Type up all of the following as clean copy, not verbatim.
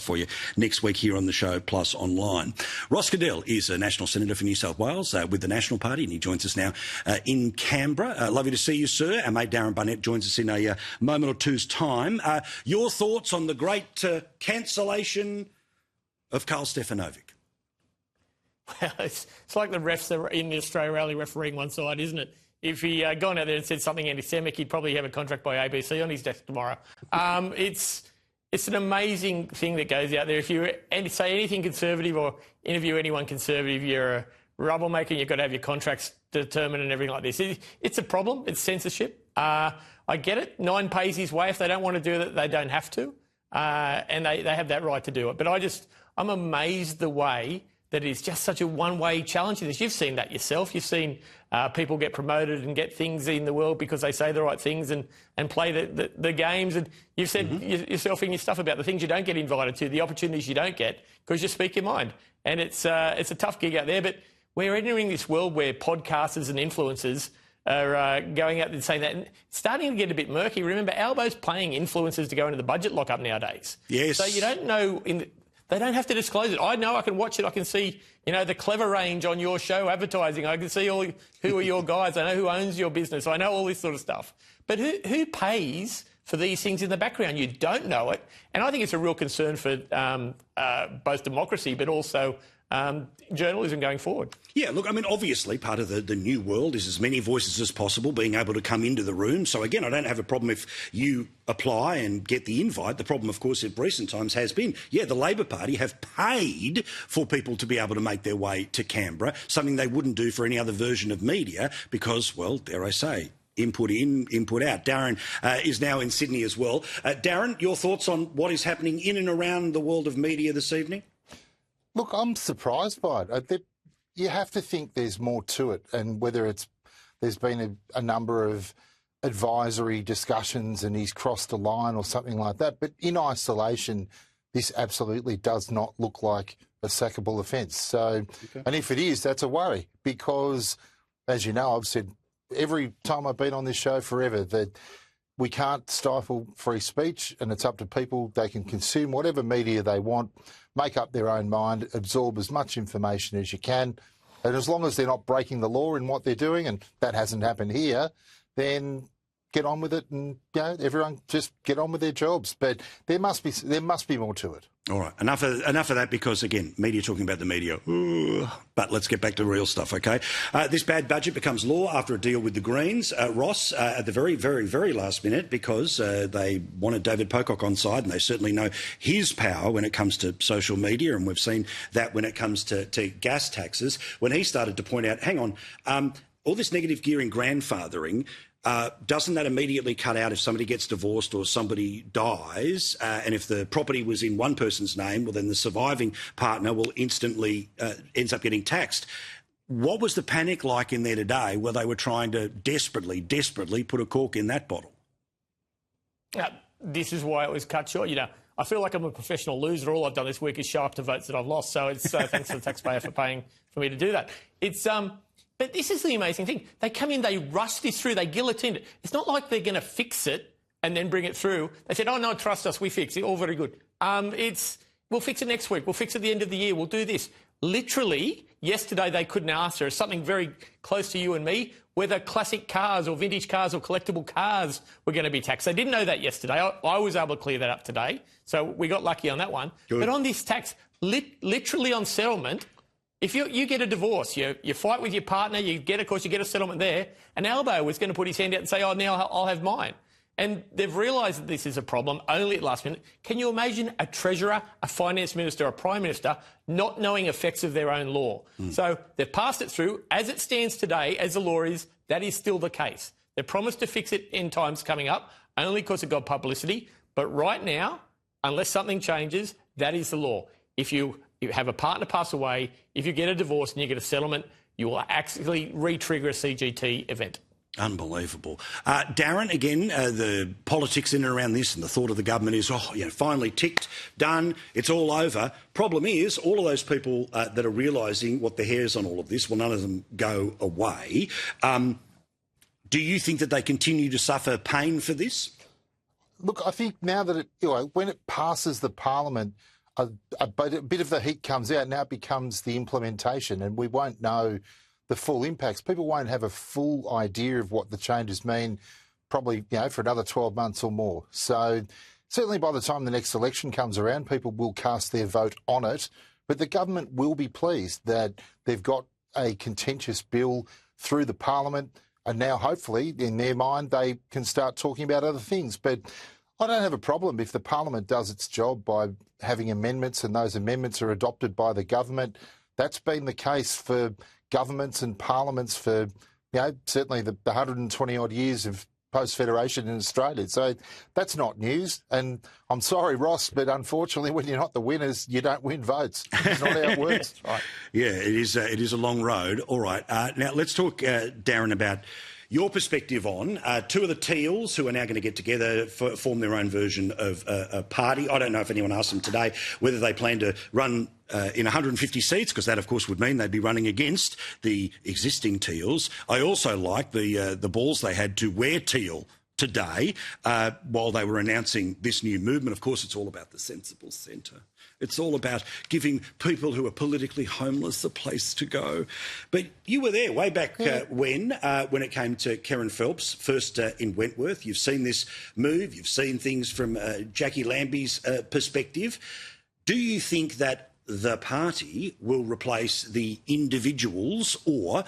for you next week here on the show, plus online. Ross Cadell is a National Senator for New South Wales with the National Party, and he joins us now in Canberra. Lovely to see you, sir. Our mate Darren Barnett joins us in a moment or two's time. Your thoughts on the great cancellation of Karl Stefanovic? Well, it's like the refs in the Australia Rally refereeing one side, isn't it? If he gone out there and said something anti-Semitic, he'd probably have a contract by ABC on his desk tomorrow. It's an amazing thing that goes out there. If you say anything conservative or interview anyone conservative, you're a troublemaker and you've got to have your contracts determined and everything like this. It's a problem. It's censorship. I get it. Nine pays his way. If they don't want to do it, they don't have to. And they have that right to do it. But I'm amazed the way that it is just such a one-way challenge in this. You've seen that yourself. You've seen people get promoted and get things in the world because they say the right things and play the games. And you've said yourself in your stuff about the things you don't get invited to, the opportunities you don't get because you speak your mind. And it's a tough gig out there. But we're entering this world where podcasters and influencers are going out and saying that. And it's starting to get a bit murky. Remember, Albo's paying influencers to go into the budget lockup nowadays. Yes. So you don't know... They don't have to disclose it. I know I can watch it. I can see, the Clever range on your show advertising. I can see who are your guys. I know who owns your business. I know all this sort of stuff. But who pays for these things in the background? You don't know it. And I think it's a real concern for both democracy but also journalism going forward. Yeah, look, I mean, obviously part of the new world is as many voices as possible being able to come into the room. So, again, I don't have a problem if you apply and get the invite. The problem, of course, in recent times has been, the Labor Party have paid for people to be able to make their way to Canberra, something they wouldn't do for any other version of media because, well, dare I say, input in, input out. Darren is now in Sydney as well. Darren, your thoughts on what is happening in and around the world of media this evening? Look, I'm surprised by it. You have to think there's more to it, and whether there's been a number of advisory discussions and he's crossed a line or something like that. But in isolation, this absolutely does not look like a sackable offence. So, And if it is, that's a worry because, as you know, I've said every time I've been on this show forever that we can't stifle free speech and it's up to people. They can consume whatever media they want, make up their own mind, absorb as much information as you can. And as long as they're not breaking the law in what they're doing, and that hasn't happened here, then get on with it and everyone just get on with their jobs. But there must be more to it. All right, enough of that because, again, media talking about the media. Ooh, but let's get back to real stuff, OK? This bad budget becomes law after a deal with the Greens. Ross, at the very, very, very last minute, because they wanted David Pocock on side and they certainly know his power when it comes to social media, and we've seen that when it comes to gas taxes, when he started to point out, hang on, all this negative gearing grandfathering, doesn't that immediately cut out if somebody gets divorced or somebody dies? And if the property was in one person's name, well, then the surviving partner will instantly ends up getting taxed. What was the panic like in there today where they were trying to desperately put a cork in that bottle? This is why it was cut short. I feel like I'm a professional loser. All I've done this week is show up to votes that I've lost. So it's thanks to the taxpayer for paying for me to do that. But this is the amazing thing. They come in, they rush this through, they guillotine it. It's not like they're going to fix it and then bring it through. They said, oh, no, trust us, we fix it. All very good. We'll fix it next week. We'll fix it at the end of the year. We'll do this. Literally, yesterday they couldn't answer something very close to you and me, whether classic cars or vintage cars or collectible cars were going to be taxed. They didn't know that yesterday. I was able to clear that up today. So we got lucky on that one. Good. But on this tax, literally on settlement, if you get a divorce, you fight with your partner, you get a settlement there, and Albo was going to put his hand out and say, oh, now I'll have mine. And they've realised that this is a problem only at last minute. Can you imagine a treasurer, a finance minister, a prime minister not knowing effects of their own law? So they've passed it through. As it stands today, as the law is, that is still the case. They promised to fix it in times coming up, only because it got publicity. But right now, unless something changes, that is the law. If you have a partner pass away, if you get a divorce and you get a settlement, you will actually re-trigger a CGT event. Unbelievable. Darren, again, the politics in and around this and the thought of the government is, finally ticked, done, it's all over. Problem is, all of those people that are realising what the hair's on all of this, well, none of them go away. Do you think that they continue to suffer pain for this? Look, I think now that when it passes the parliament, a bit of the heat comes out. Now it becomes the implementation, and we won't know the full impacts. People won't have a full idea of what the changes mean probably, for another 12 months or more. So certainly by the time the next election comes around, people will cast their vote on it, but the government will be pleased that they've got a contentious bill through the parliament, and now hopefully in their mind they can start talking about other things. But I don't have a problem if the parliament does its job by having amendments and those amendments are adopted by the government. That's been the case for governments and parliaments for, certainly the 120 odd years of post-federation in Australia. So that's not news. And I'm sorry, Ross, but unfortunately when you're not the winners, you don't win votes. It's not how it works. Right. Yeah, it is a long road. All right. Now let's talk, Darren, about your perspective on two of the Teals who are now going to get together, form their own version of a party. I don't know if anyone asked them today whether they plan to run in 150 seats, because that, of course, would mean they'd be running against the existing Teals. I also like the balls they had to wear teal today while they were announcing this new movement. Of course, it's all about the sensible centre. It's all about giving people who are politically homeless a place to go. But you were there way back when it came to Kerryn Phelps, first in Wentworth. You've seen this move. You've seen things from Jackie Lambie's perspective. Do you think that the party will replace the individuals, or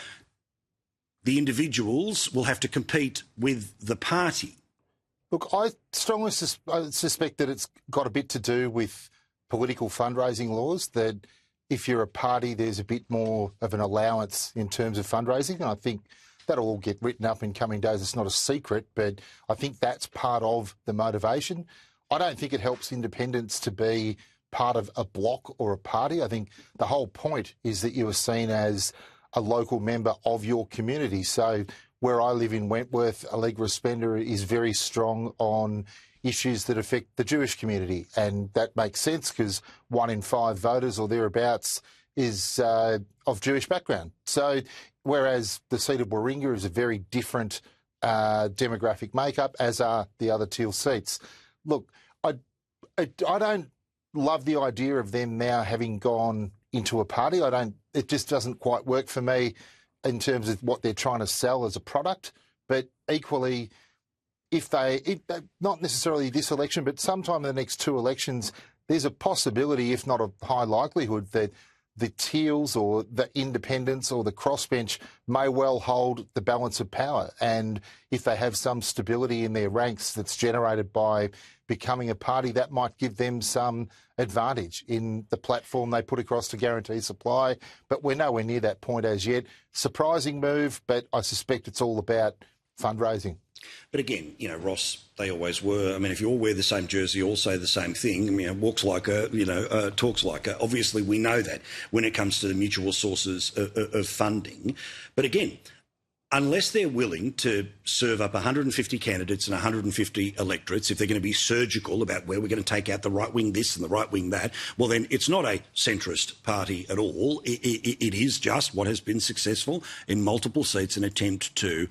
the individuals will have to compete with the party? Look, I strongly suspect that it's got a bit to do with political fundraising laws, that if you're a party, there's a bit more of an allowance in terms of fundraising. And I think that'll all get written up in coming days. It's not a secret, but I think that's part of the motivation. I don't think it helps independents to be part of a bloc or a party. I think the whole point is that you are seen as a local member of your community. So where I live in Wentworth, Allegra Spender is very strong on issues that affect the Jewish community, and that makes sense because 1 in 5 voters or thereabouts is of Jewish background. So whereas the seat of Warringah is a very different demographic makeup, as are the other Teal seats. Look, I don't love the idea of them now having gone into a party. It just doesn't quite work for me in terms of what they're trying to sell as a product. But equally, if not necessarily this election, but sometime in the next 2 elections, there's a possibility, if not a high likelihood, that the Teals or the independents or the crossbench may well hold the balance of power. And if they have some stability in their ranks that's generated by becoming a party, that might give them some advantage in the platform they put across to guarantee supply. But we're nowhere near that point as yet. Surprising move, but I suspect it's all about fundraising. But again, Ross, they always were. I mean, if you all wear the same jersey, all say the same thing. I mean, walks like a, talks like a. Obviously, we know that when it comes to the mutual sources of funding. But again, unless they're willing to serve up 150 candidates and 150 electorates, if they're going to be surgical about where we're going to take out the right wing this and the right wing that, well, then it's not a centrist party at all. It is just what has been successful in multiple seats, an attempt to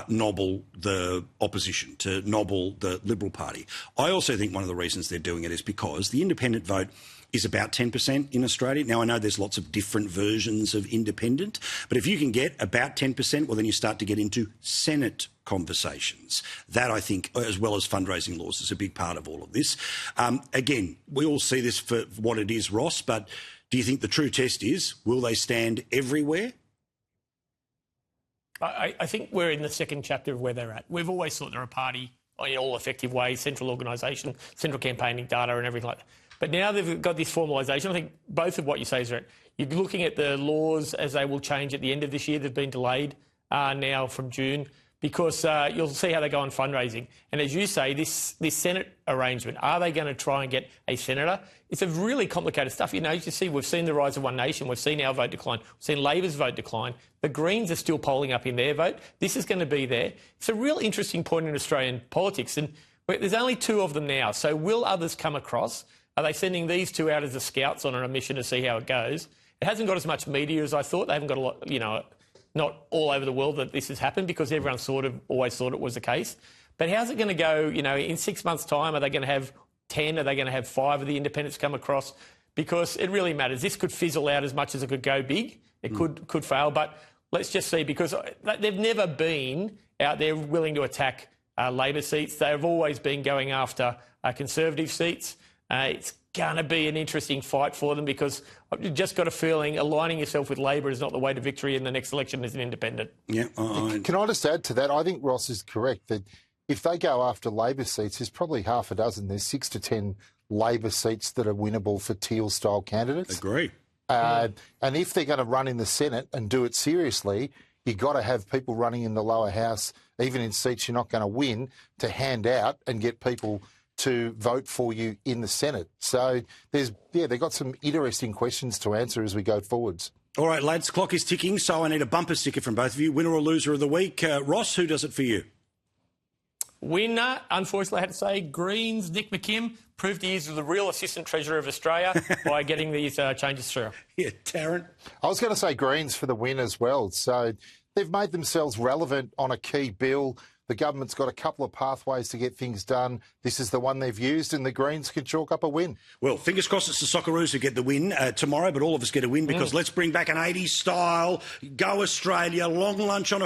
nobble the opposition, to nobble the Liberal Party. I also think one of the reasons they're doing it is because the independent vote is about 10% in Australia. Now, I know there's lots of different versions of independent, but if you can get about 10%, well, then you start to get into Senate conversations. That, I think, as well as fundraising laws, is a big part of all of this. Again, we all see this for what it is, Ross, but do you think the true test is, will they stand everywhere? I think we're in the second chapter of where they're at. We've always thought they're a party in all effective ways, central organisation, central campaigning data and everything like that. But now they've got this formalisation. I think both of what you say is right. You're looking at the laws as they will change at the end of this year. They've been delayed now from June because you'll see how they go on fundraising. And as you say, this Senate arrangement, are they going to try and get a senator? It's a really complicated stuff. You see, we've seen the rise of One Nation. We've seen our vote decline. We've seen Labor's vote decline. The Greens are still polling up in their vote. This is going to be there. It's a real interesting point in Australian politics. And there's only 2 of them now. So will others come across? Are they sending these 2 out as the scouts on a mission to see how it goes? It hasn't got as much media as I thought. They haven't got a lot, not all over the world that this has happened because everyone always thought it was the case. But how's it going to go, in 6 months' time? Are they going to have 10? Are they going to have 5 of the independents come across? because it really matters. This could fizzle out as much as it could go big. It could fail, but let's just see, because they've never been out there willing to attack Labor seats. They've always been going after Conservative seats. It's going to be an interesting fight for them, because I've just got a feeling aligning yourself with Labor is not the way to victory in the next election as an independent. Yeah. Can I just add to that? I think Ross is correct that if they go after Labor seats, there's probably half a dozen. There's 6 to 10 Labor seats that are winnable for Teal-style candidates. Agree. And if they're going to run in the Senate and do it seriously, you've got to have people running in the lower house, even in seats you're not going to win, to hand out and get people to vote for you in the Senate. So they've got some interesting questions to answer as we go forwards. All right, lads, clock is ticking, so I need a bumper sticker from both of you. Winner or loser of the week. Ross, who does it for you? Winner, unfortunately, I had to say, Greens, Nick McKim, proved he is the real Assistant Treasurer of Australia by getting these changes through. Yeah, Taryn? I was going to say Greens for the win as well. So they've made themselves relevant on a key bill. The government's got a couple of pathways to get things done. This is the one they've used, and the Greens can chalk up a win. Well, fingers crossed it's the Socceroos who get the win tomorrow, but all of us get a win, because let's bring back an 80s style, go Australia, long lunch on a